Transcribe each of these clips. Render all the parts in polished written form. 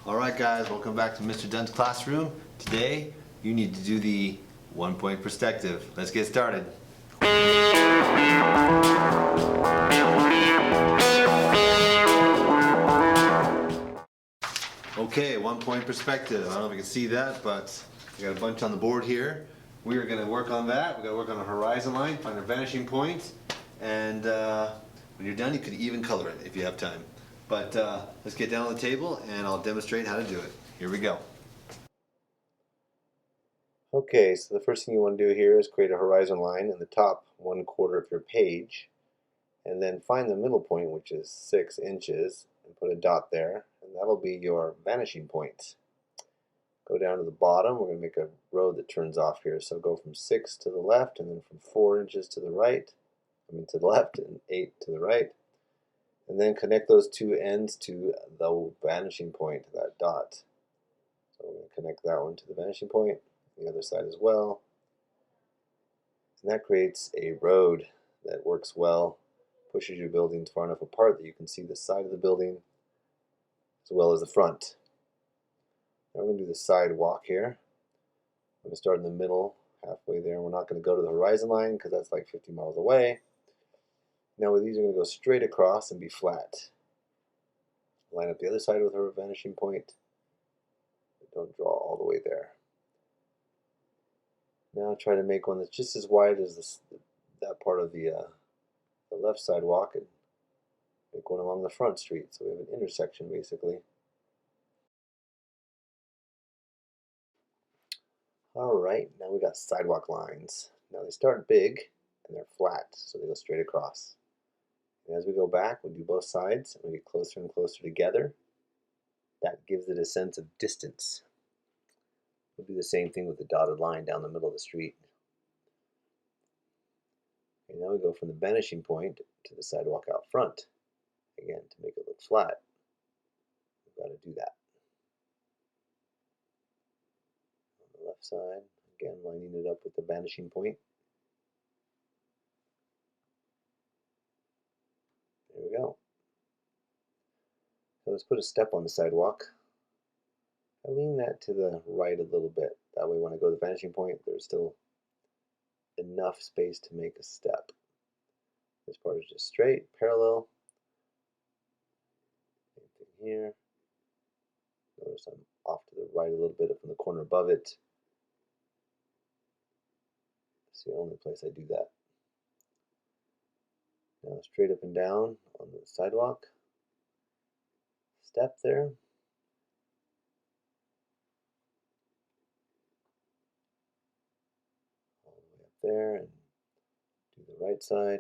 Alright guys, welcome back to Mr. Dunn's classroom. Today, you need to do the 1-point perspective. Let's get started. Okay, 1-point perspective. I don't know if you can see that, but we got a bunch on the board here. We are going to work on that. We're going to work on a horizon line, find a vanishing point, and when you're done, you could even color it if you have time. But let's get down on the table and I'll demonstrate how to do it. Here we go. Okay, so the first thing you want to do here is create a horizon line in the top 1/4 of your page, and then find the middle point, which is 6 inches, and put a dot there, and that'll be your vanishing point. Go down to the bottom. We're going to make a road that turns off here, so go from 6 to the left, and then from 4 inches to the right, to the left, and 8 to the right, and then connect those two ends to the vanishing point, that dot. So we're going to connect that one to the vanishing point, the other side as well, and that creates a road that works well, pushes your buildings far enough apart that you can see the side of the building as well as the front. Now we're going to do the sidewalk here. I'm going to start in the middle, halfway there. We're not going to go to the horizon line because that's like 50 miles away. Now with these, we're going to go straight across and be flat. Line up the other side with our vanishing point. But don't draw all the way there. Now try to make one that's just as wide as that part of the left sidewalk, and make one along the front street. So we have an intersection basically. Alright, now we got sidewalk lines. Now they start big and they're flat, so they go straight across. And as we go back, we do both sides and we get closer and closer together. That gives it a sense of distance. We'll do the same thing with the dotted line down the middle of the street. Okay, now we go from the vanishing point to the sidewalk out front. Again, to make it look flat, we've got to do that. On the left side, again lining it up with the vanishing point. There we go. So let's put a step on the sidewalk. I lean that to the right a little bit. That way when I go to the vanishing point, there's still enough space to make a step. This part is just straight, parallel. Same thing here. Notice I'm off to the right a little bit from the corner above it. It's the only place I do that. Now straight up and down on the sidewalk. Step there. All the way up there, and do the right side.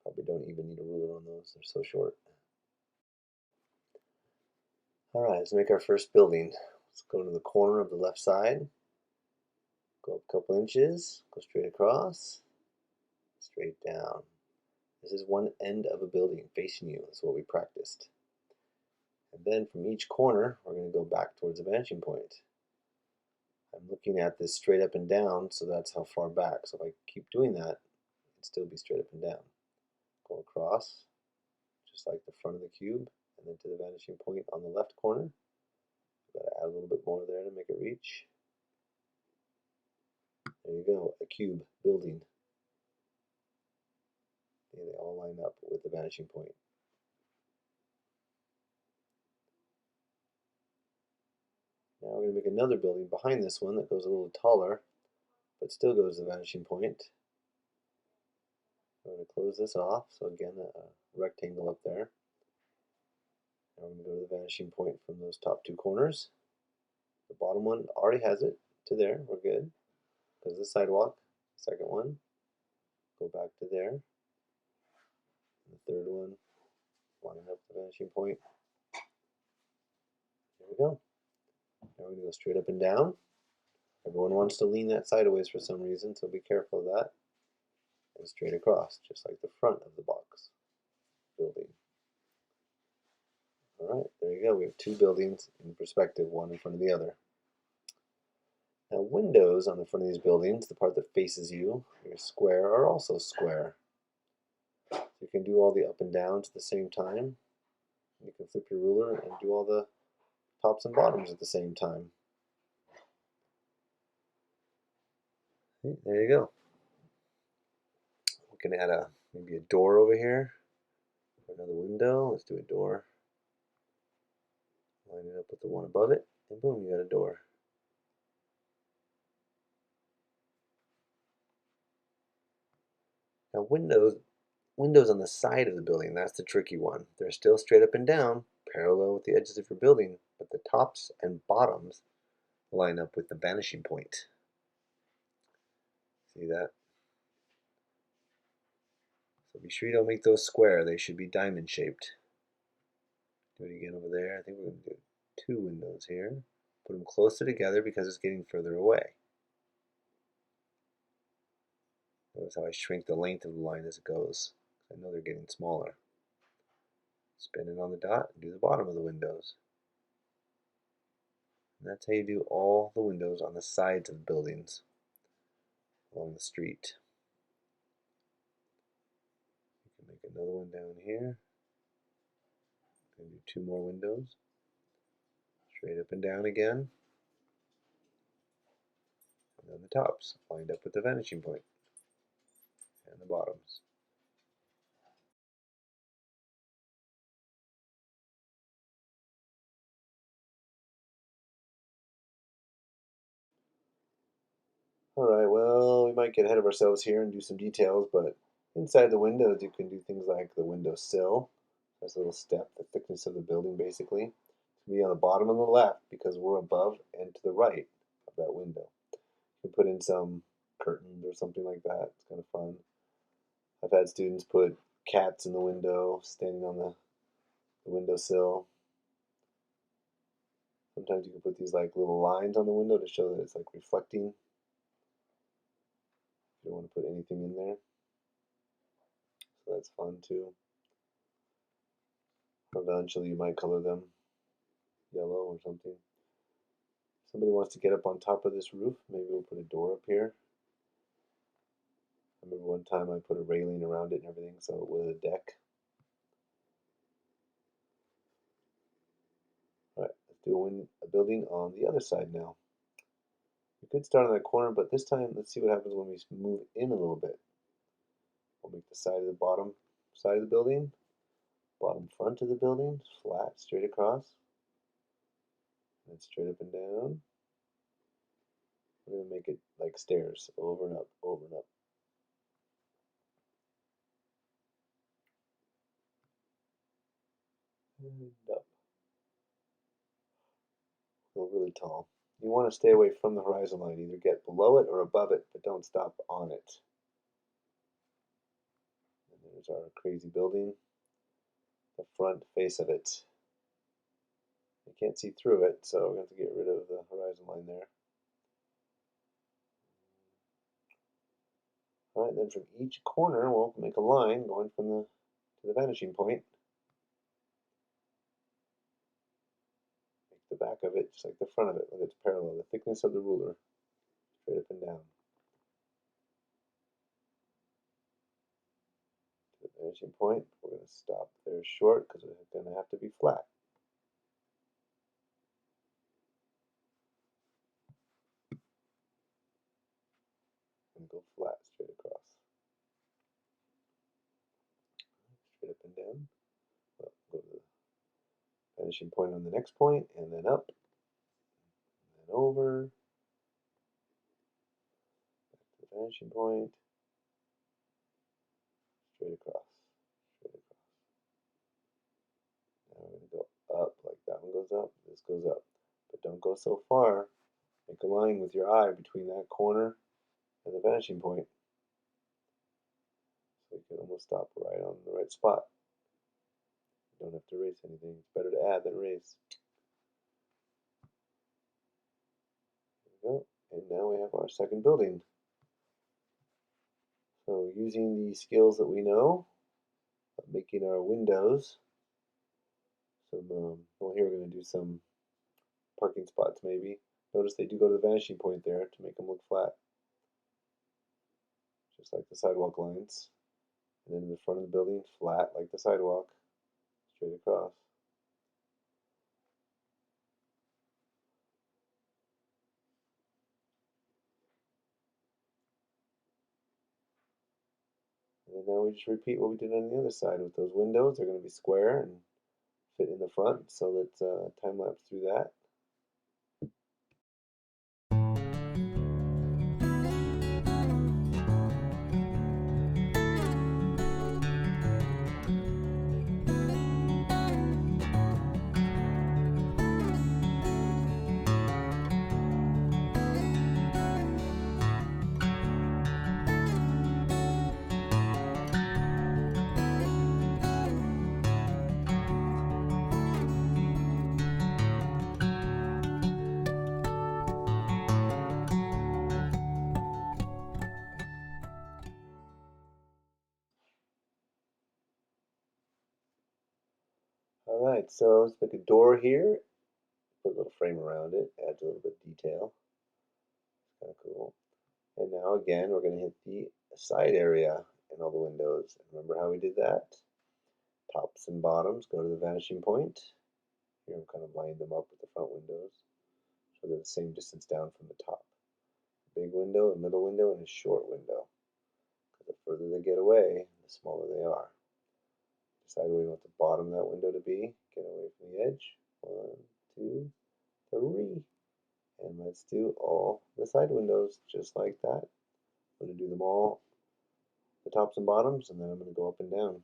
Probably don't even need a ruler on those, they're so short. Alright, let's make our first building. Let's go to the corner of the left side. Go up a couple inches, go straight across, straight down. This is one end of a building facing you. That's what we practiced. And then from each corner, we're going to go back towards the vanishing point. I'm looking at this straight up and down, so that's how far back. So if I keep doing that, it'd still be straight up and down. Go across, just like the front of the cube, and then to the vanishing point on the left corner. Got to add a little bit more there to make it reach. There you go, a cube building. And they all line up with the vanishing point. Now we're going to make another building behind this one that goes a little taller, but still goes to the vanishing point. We're going to close this off, so again, a rectangle up there. Now we're going to go to the vanishing point from those top two corners. The bottom one already has it to there, we're good. Goes the sidewalk, second one, go back to there. And the third one, line up the vanishing point. There we go. Now we're going to go straight up and down. Everyone wants to lean that sideways for some reason, so be careful of that. And straight across, just like the front of the box building. Alright, there you go. We have two buildings in perspective, one in front of the other. Now windows on the front of these buildings, the part that faces you, your square, are also square. you can do all the up and downs at the same time. You can flip your ruler and do all the tops and bottoms at the same time. Okay, there you go. We can add maybe a door over here. Another window. Let's do a door. Line it up with the one above it, and boom, you got a door. Now windows on the side of the building, that's the tricky one. They're still straight up and down, parallel with the edges of your building, but the tops and bottoms line up with the vanishing point. See that? So be sure you don't make those square. They should be diamond shaped. Do it again over there. I think we're going to do 2 windows here. Put them closer together because it's getting further away. Notice how I shrink the length of the line as it goes. I know they're getting smaller. Spin it on the dot and do the bottom of the windows. And that's how you do all the windows on the sides of buildings along the street. You can make another one down here. And do 2 more windows. Straight up and down again. And then the tops lined up with the vanishing point. And the bottoms. Alright, well, we might get ahead of ourselves here and do some details, but inside the windows you can do things like the window sill. That's a little step, the thickness of the building basically. It's going to be on the bottom on the left because we're above and to the right of that window. You can put in some curtains or something like that. It's kind of fun. I've had students put cats in the window, standing on the windowsill. Sometimes you can put these like little lines on the window to show that it's like reflecting. You don't want to put anything in there. So that's fun too. Eventually you might color them yellow or something. Somebody wants to get up on top of this roof, maybe we'll put a door up here. I remember one time I put a railing around it and everything so it was a deck. Alright, let's do a building on the other side now. We could start on that corner, but this time let's see what happens when we move in a little bit. We'll make the side of the bottom side of the building, bottom front of the building, flat, straight across, and straight up and down. We're going to make it like stairs, over and up, over and up. And up. Go really tall. You want to stay away from the horizon line, either get below it or above it, but don't stop on it. And there's our crazy building, the front face of it. You can't see through it, so we're going to have to get rid of the horizon line there. Alright, then from each corner we'll make a line going from to the vanishing point. Make the back of it just like the front of it, look, it's parallel, the thickness of the ruler, straight up and down. To the vanishing point, we're going to stop there short because it's going to have to be flat. And go flat, straight across. Straight up and down. Well, go to the vanishing point on the next point, and then up, and then over, back to the vanishing point, straight across, straight across. Now we're going to go up, like that one goes up, this goes up. But don't go so far. Make a line with your eye between that corner and the vanishing point. So you can almost stop right on the right spot. You don't have to erase anything. It's better to add than erase. There we go. And now we have our second building. So using the skills that we know, making our windows, well here we're going to do some parking spots maybe. Notice they do go to the vanishing point there to make them look flat. Just like the sidewalk lines. And then in the front of the building, flat like the sidewalk, straight across. And now we just repeat what we did on the other side with those windows. They're going to be square and fit in the front. So let's time lapse through that. All right, so let's make a door here. Put a little frame around it, adds a little bit of detail. Kind of cool. And now again, we're going to hit the side area in all the windows. Remember how we did that? Tops and bottoms go to the vanishing point. Here I'm kind of lining them up with the front windows so they're the same distance down from the top. A big window, a middle window, and a short window. Because the further they get away, the smaller they are. Decide where you want the bottom of that window to be. Get away from the edge. 1, 2, 3. And let's do all the side windows just like that. I'm going to do them all, the tops and bottoms, and then I'm going to go up and down.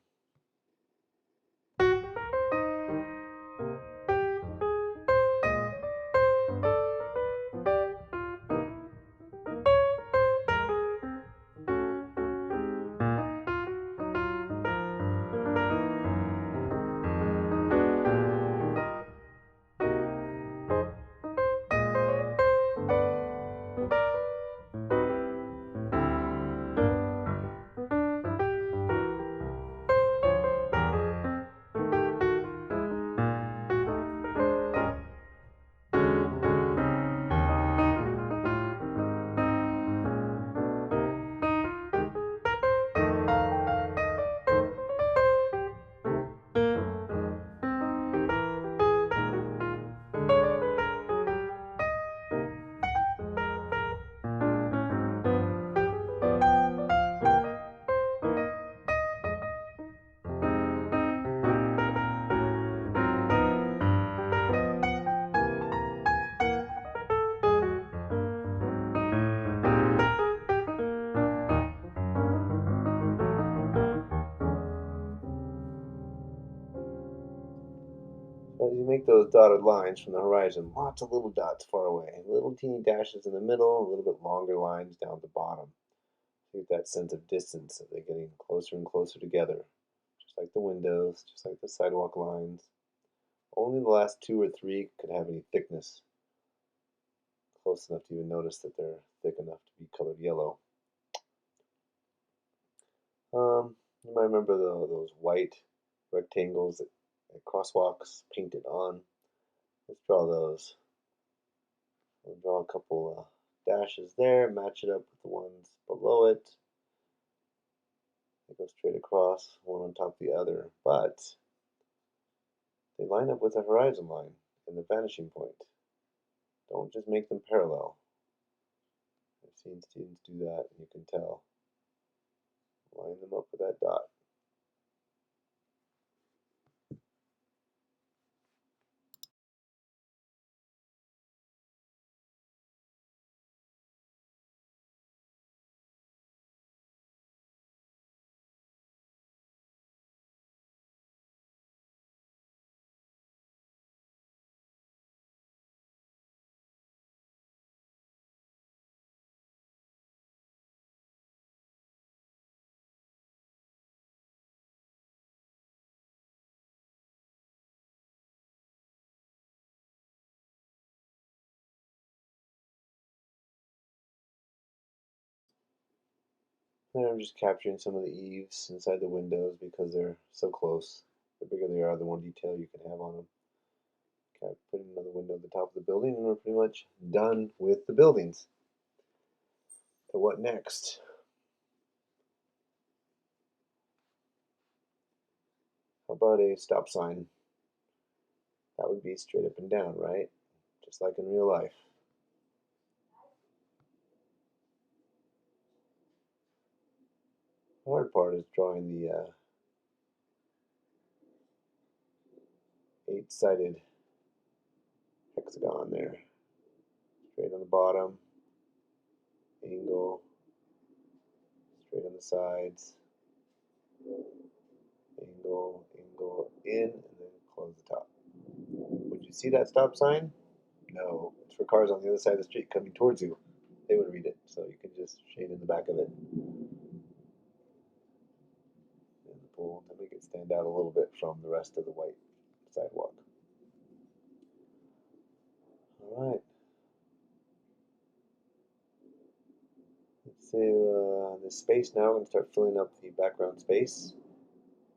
As you make those dotted lines from the horizon, lots of little dots far away, little teeny dashes in the middle, a little bit longer lines down at the bottom. You get that sense of distance that they're getting closer and closer together, just like the windows, just like the sidewalk lines. Only the last 2 or 3 could have any thickness, close enough to even notice that they're thick enough to be colored yellow. You might remember those white rectangles that crosswalks painted on. Let's draw those. We'll draw a couple dashes there, match it up with the ones below it. They go straight across, one on top of the other, but they line up with the horizon line and the vanishing point. Don't just make them parallel. I've seen students do that, and you can tell. Line them up with that dot. There I'm just capturing some of the eaves inside the windows because they're so close. The bigger they are, the more detail you can have on them. Okay, put another window at the top of the building, and we're pretty much done with the buildings. So what next? about a stop sign? That would be straight up and down, right? Just like in real life. The hard part is drawing the 8-sided hexagon there. Straight on the bottom, angle, straight on the sides, angle, angle, in, and then close the top. Would you see that stop sign? No. It's for cars on the other side of the street coming towards you. They would read it, so you can just shade in the back of it and pull to make it stand out a little bit from the rest of the white sidewalk. All right. Let's say the space now. We're going to start filling up the background space.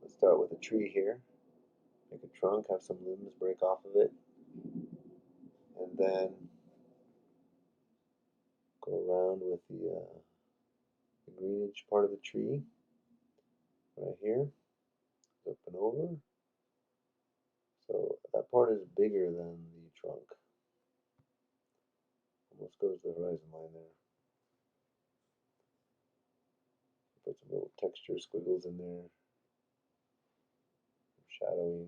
Let's start with a tree here. Make a trunk, have some limbs break off of it, and then go around with the greenish part of the tree right here, up and over. So that part is bigger than the trunk. Almost goes to the horizon line there. Put some little texture squiggles in there, shadowing.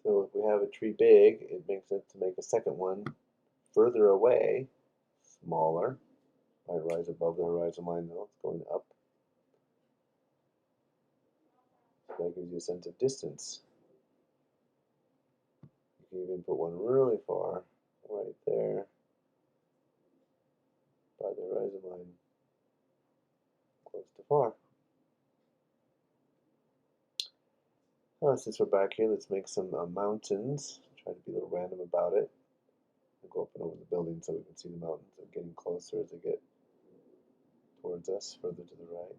So if we have a tree big, it makes sense to make a second one further away, smaller. Might rise above the horizon line though, it's going up. So that gives you a sense of distance. You can even put one really far, right there, by the horizon line, close to far. Since we're back here, let's make some mountains. Try to be a little random about it. We'll go up and over the building so we can see the mountains. They're getting closer as they get towards us, further to the right.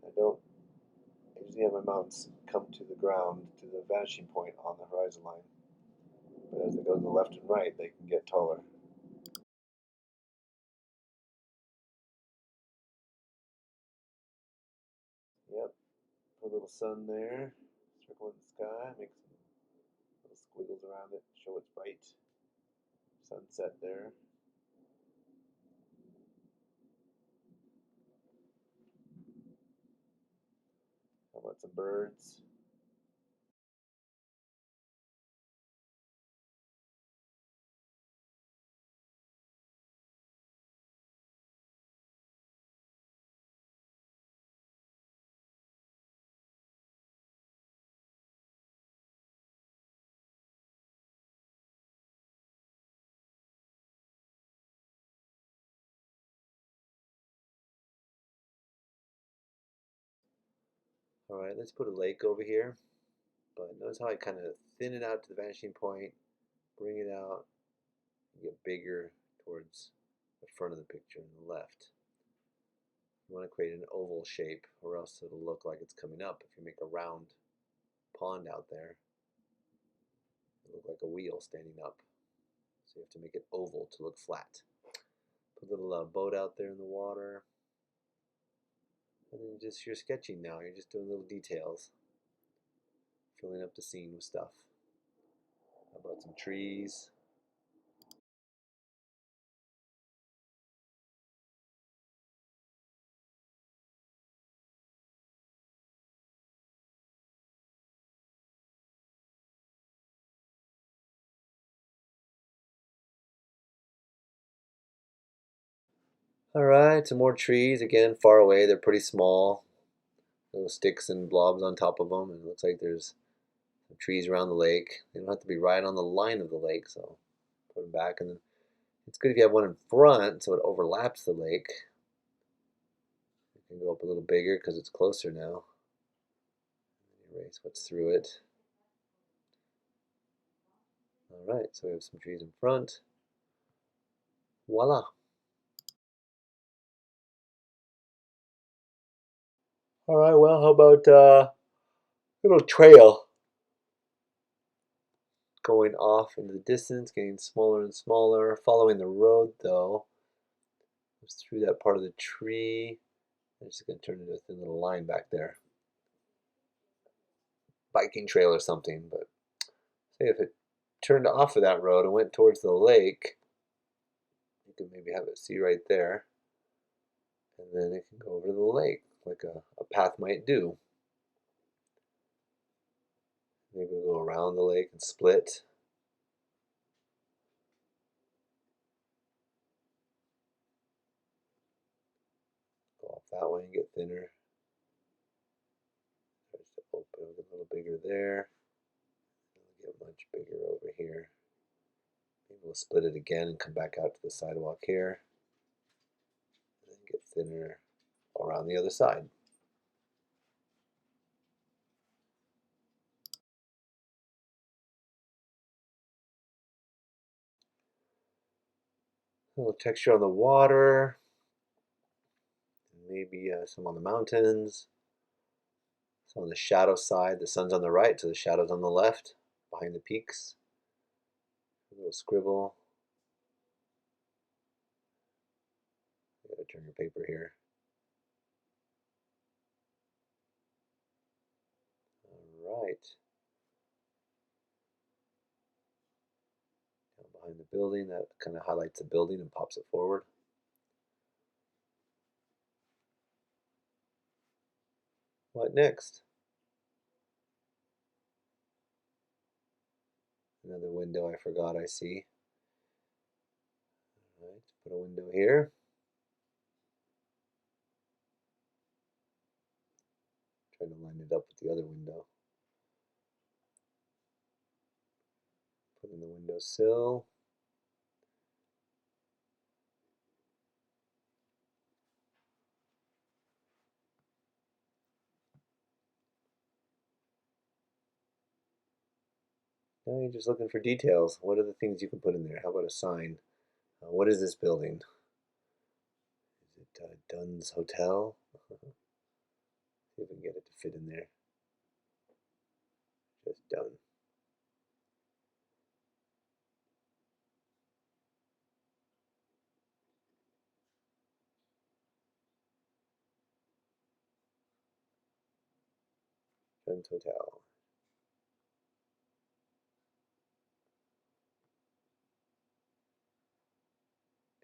I don't usually have my mountains come to the ground, to the vanishing point on the horizon line. But as they go to the left and right, they can get taller. Yep, put a little sun there, circle in the sky, make some little squiggles around it, show it's bright. Sunset there. How about some birds? Alright, let's put a lake over here. But notice how I kind of thin it out to the vanishing point, bring it out, and get bigger towards the front of the picture on the left. You want to create an oval shape or else it'll look like it's coming up. If you make a round pond out there, it'll look like a wheel standing up. So you have to make it oval to look flat. Put a little boat out there in the water. And then just you're sketching now. You're just doing little details. Filling up the scene with stuff. How about some trees? Alright, some more trees. Again, far away. They're pretty small. Little sticks and blobs on top of them. And it looks like there's some trees around the lake. They don't have to be right on the line of the lake, so put them back. And then it's good if you have one in front so it overlaps the lake. You can go up a little bigger because it's closer now. Erase what's through it. Alright, so we have some trees in front. Voila! All right, well, how about little trail going off into the distance, getting smaller and smaller, following the road though. It's through that part of the tree. I'm just gonna turn into a thin little line back there. Biking trail or something, but say if it turned off of that road and went towards the lake, you can maybe have it see right there, and then it can go over to the lake like a path might do. Maybe we'll go around the lake and split. Go off that way and get thinner. Tries to open a little bigger there. It'll get much bigger over here. Maybe we'll split it again and come back out to the sidewalk here. And then get thinner around the other side. A little texture on the water. Maybe some on the mountains. Some on the shadow side. The sun's on the right, so the shadow's on the left, behind the peaks. A little scribble. You gotta turn your paper here. All right. Down behind the building, that kind of highlights the building and pops it forward. What next? Another window I forgot I see. All right, put a window here. Try to line it up with the other window. Put in the windowsill. Now you're just looking for details. What are the things you can put in there? How about a sign? What is this building? Is it Dunn's Hotel? See if we can get it to fit in there. Just Dunn. Dunn's Hotel.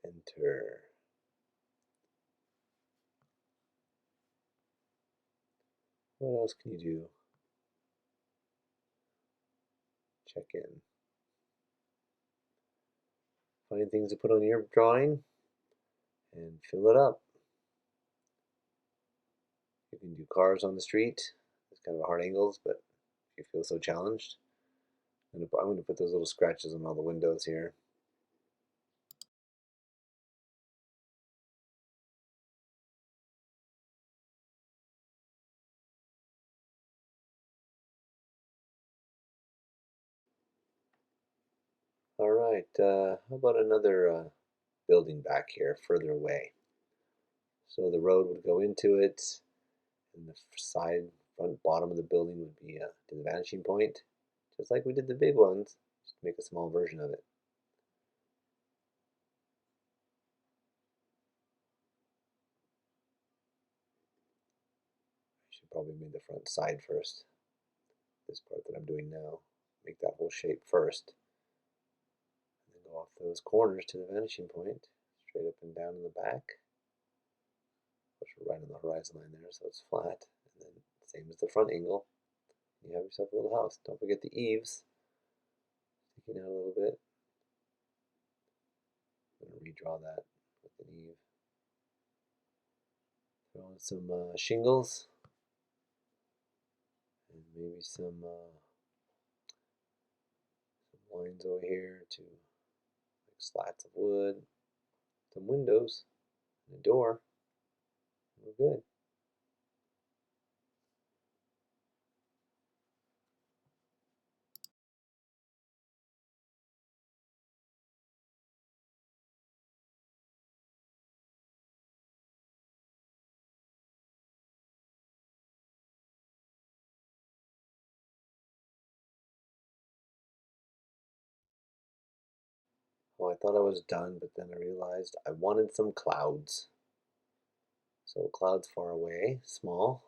Enter. What else can you do? Check in. Find things to put on your drawing and fill it up. You can do cars on the street. It's kind of hard angles, but if you feel so challenged, I'm going to put those little scratches on all the windows here. All right, how about another building back here, further away? So the road would go into it, and the side, front, bottom of the building would be to the vanishing point, just like we did the big ones, just make a small version of it. I should probably make the front side first, this part that I'm doing now. Make that whole shape first, and then go off those corners to the vanishing point, straight up and down in the back. Push it right on the horizon line there so it's flat, and then same as the front angle. You have yourself a little house. Don't forget the eaves sticking out a little bit. I'm going to redraw that with an eave. Throw in some shingles and maybe some lines over here to like slats of wood, some windows, and a door. We're good. Well, I thought I was done, but then I realized I wanted some clouds. So clouds far away, small.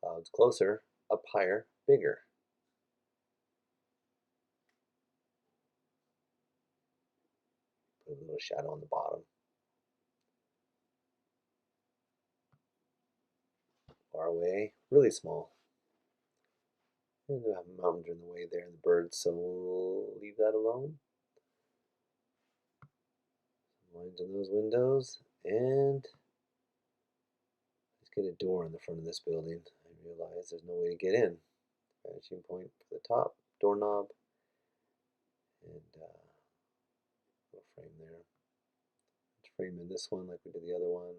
Clouds closer, up higher, bigger. Put a little shadow on the bottom. Far away, really small. And we have mountains in the way there and the birds, so we'll leave that alone. Some lines in those windows, and let's get a door in the front of this building. I realize there's no way to get in. Vanishing point for the top, doorknob, and little frame there. Let's frame in this one like we did the other one.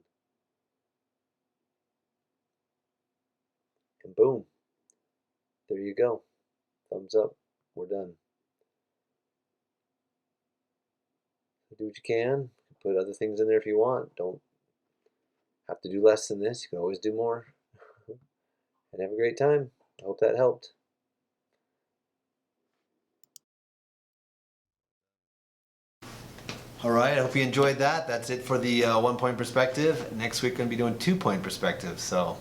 And boom, there you go. Thumbs up, we're done. Do what you can. Put other things in there if you want. Don't have to do less than this. You can always do more. And have a great time. I hope that helped. All right, I hope you enjoyed that. That's it for the 1-point perspective. Next week, we're going to be doing 2-point perspective. So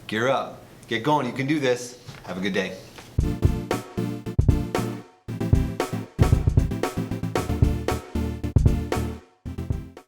gear up, get going. You can do this. Have a good day.